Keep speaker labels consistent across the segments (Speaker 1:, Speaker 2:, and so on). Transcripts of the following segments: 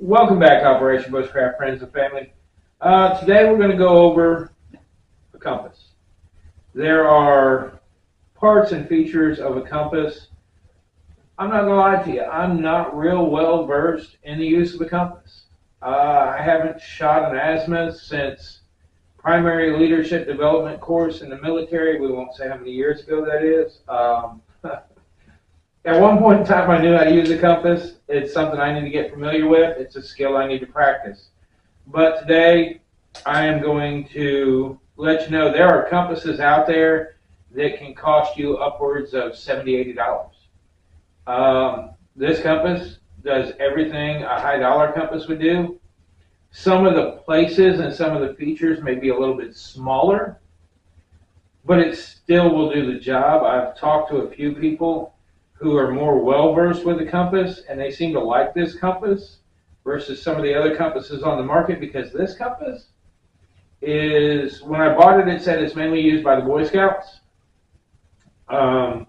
Speaker 1: Welcome back to Operation Bushcraft, friends and family. Today we're going to go over a compass. There are parts and features of a compass. I'm not going to lie to you, I'm not real well versed in the use of a compass. I haven't shot an azimuth since primary leadership development course in the military. We won't say how many years ago that is. At one point in time, I knew how to use a compass. It's something I need to get familiar with. It's a skill I need to practice. But today, I am going to let you know there are compasses out there that can cost you upwards of $70, $80. This compass does everything a high dollar compass would do. Some of the places and some of the features may be a little bit smaller, but it still will do the job. I've talked to a few people who are more well-versed with the compass, and they seem to like this compass versus some of the other compasses on the market, because this compass is, when I bought it, it said it's mainly used by the Boy Scouts, and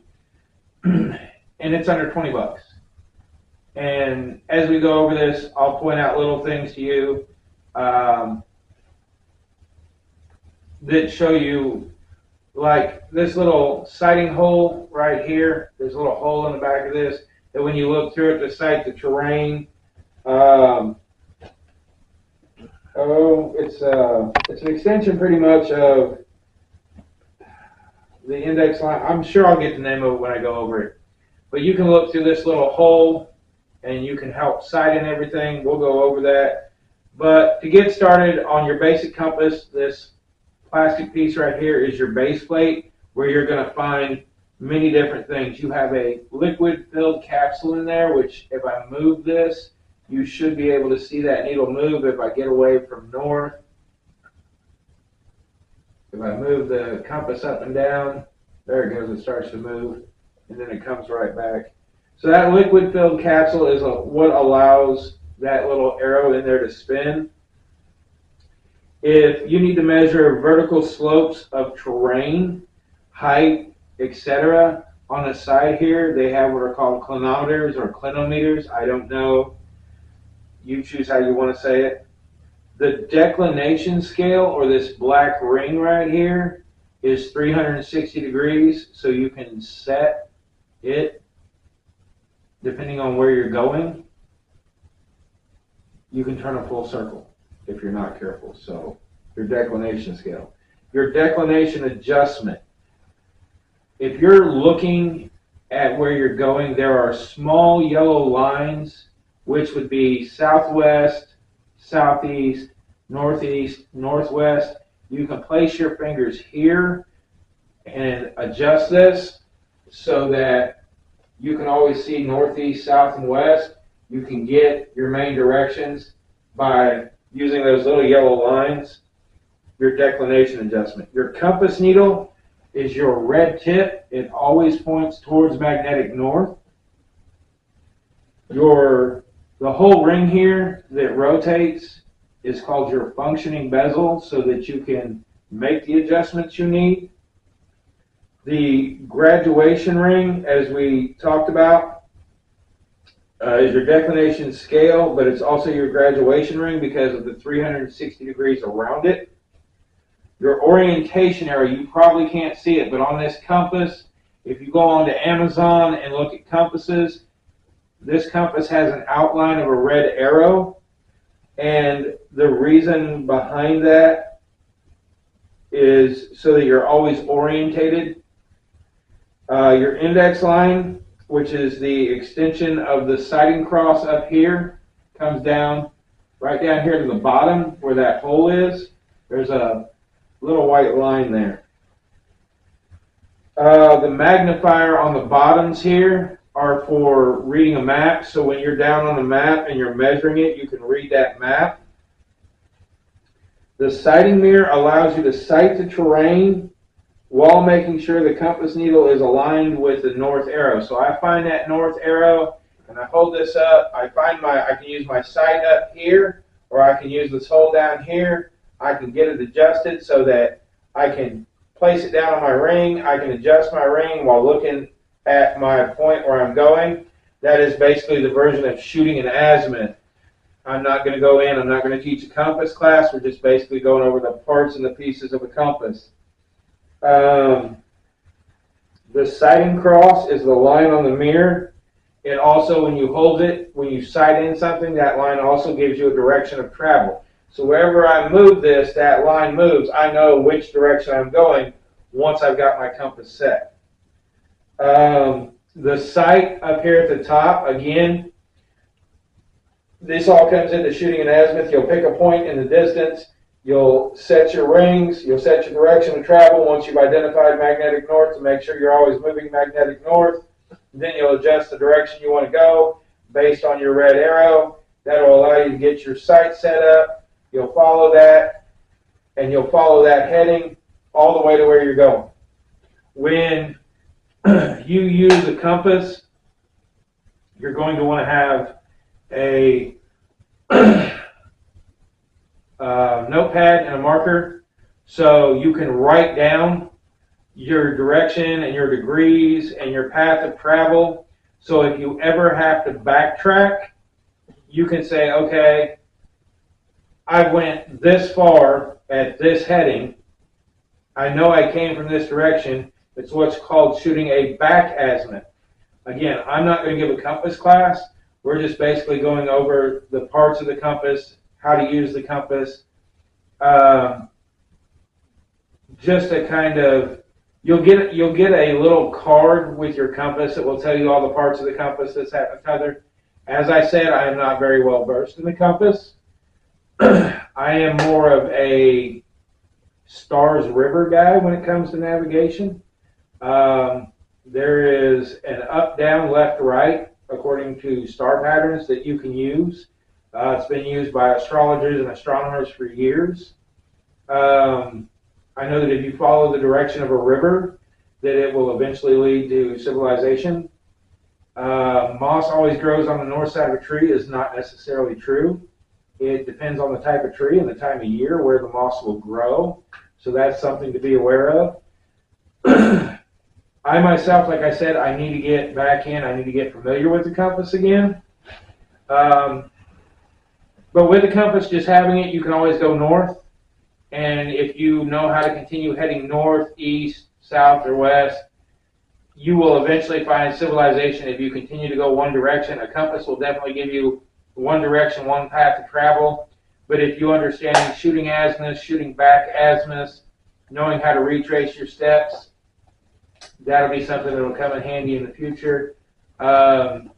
Speaker 1: it's under 20 bucks. And as we go over this, I'll point out little things to you that show you, like this little sighting hole right here. There's a little hole in the back of this that when you look through it to sight the terrain, it's an extension pretty much of the index line. I'm sure I'll get the name of it when I go over it. But you can look through this little hole and you can help sight and everything. We'll go over that. But to get started on your basic compass, this plastic piece right here is your base plate, where you're going to find many different things. You have a liquid filled capsule in there, which if I move this, you should be able to see that needle move if I get away from north. If I move the compass up and down, there it goes, it starts to move, and then it comes right back. So that liquid filled capsule is what allows that little arrow in there to spin. If you need to measure vertical slopes of terrain, height, etc., on the side here, they have what are called clinometers or clinometers. I don't know. You choose how you want to say it. The declination scale, or this black ring right here, is 360 degrees, so you can set it depending on where you're going. You can turn a full circle if you're not careful. So your declination scale, your declination adjustment. If you're looking at where you're going, there are small yellow lines, which would be southwest, southeast, northeast, northwest. You can place your fingers here and adjust this so that you can always see northeast, south, and west. You can get your main directions by using those little yellow lines. Your declination adjustment. Your compass needle is your red tip. It always points towards magnetic north. The whole ring here that rotates is called your functioning bezel, so that you can make the adjustments you need. The graduation ring, as we talked about, is your declination scale, but it's also your graduation ring because of the 360 degrees around it. Your orientation arrow, you probably can't see it, but on this compass, if you go on to Amazon and look at compasses, this compass has an outline of a red arrow, and the reason behind that is so that you're always orientated. Your index line, which is the extension of the sighting cross up here, comes down right down here to the bottom where that hole is. There's a little white line there. The magnifier on the bottoms here are for reading a map, so when you're down on the map and you're measuring it, you can read that map. The sighting mirror allows you to sight the terrain while making sure the compass needle is aligned with the north arrow. So I find that north arrow, and I hold this up. I can use my sight up here, or I can use this hole down here. I can get it adjusted so that I can place it down on my ring. I can adjust my ring while looking at my point where I'm going. That is basically the version of shooting an azimuth. I'm not going to go in, I'm not going to teach a compass class. We're just basically going over the parts and the pieces of a compass. The sighting cross is the line on the mirror. It also, when you hold it, when you sight in something, that line also gives you a direction of travel. So wherever I move this, that line moves. I know which direction I'm going once I've got my compass set. The sight up here at the top, again, this all comes into shooting an azimuth. You'll pick a point in the distance. You'll set your rings. You'll set your direction of travel once you've identified magnetic north to make sure you're always moving magnetic north. Then you'll adjust the direction you want to go based on your red arrow. That will allow you to get your sight set up. You'll follow that, and you'll follow that heading all the way to where you're going. When you use a compass, you're going to want to have a notepad and a marker so you can write down your direction and your degrees and your path of travel. So if you ever have to backtrack, you can say, okay, I went this far at this heading. I know I came from this direction. It's what's called shooting a back azimuth. Again, I'm not going to give a compass class. We're just basically going over the parts of the compass, how to use the compass. Just a kind of, you'll get a little card with your compass that will tell you all the parts of the compass that's tethered. As I said, I am not very well versed in the compass. I am more of a stars river guy when it comes to navigation. There is an up, down, left, right, according to star patterns that you can use. It's been used by astrologers and astronomers for years. I know that if you follow the direction of a river, that it will eventually lead to civilization. Moss always grows on the north side of a tree is not necessarily true. It depends on the type of tree and the time of year where the moss will grow. So that's something to be aware of. I myself, like I said, I need to get back in. I need to get familiar with the compass again. But with the compass, just having it, you can always go north. And if you know how to continue heading north, east, south, or west, you will eventually find civilization if you continue to go one direction. A compass will definitely give you one direction, one path to travel. But if you understand shooting azimuths, shooting back azimuths, knowing how to retrace your steps, that'll be something that will come in handy in the future. One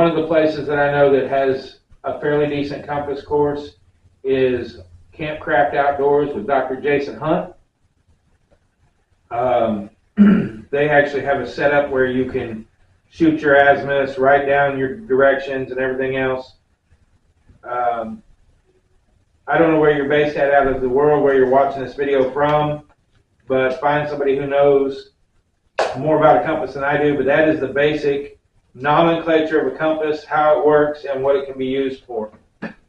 Speaker 1: of the places that I know that has a fairly decent compass course is Campcraft Outdoors with Dr. Jason Hunt. They actually have a setup where you can shoot your azimuths, write down your directions and everything else. I don't know where you're based at out of the world, where you're watching this video from, but find somebody who knows more about a compass than I do. But that is the basic nomenclature of a compass, how it works, and what it can be used for.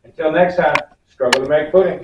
Speaker 1: Until next time, struggle to make pudding.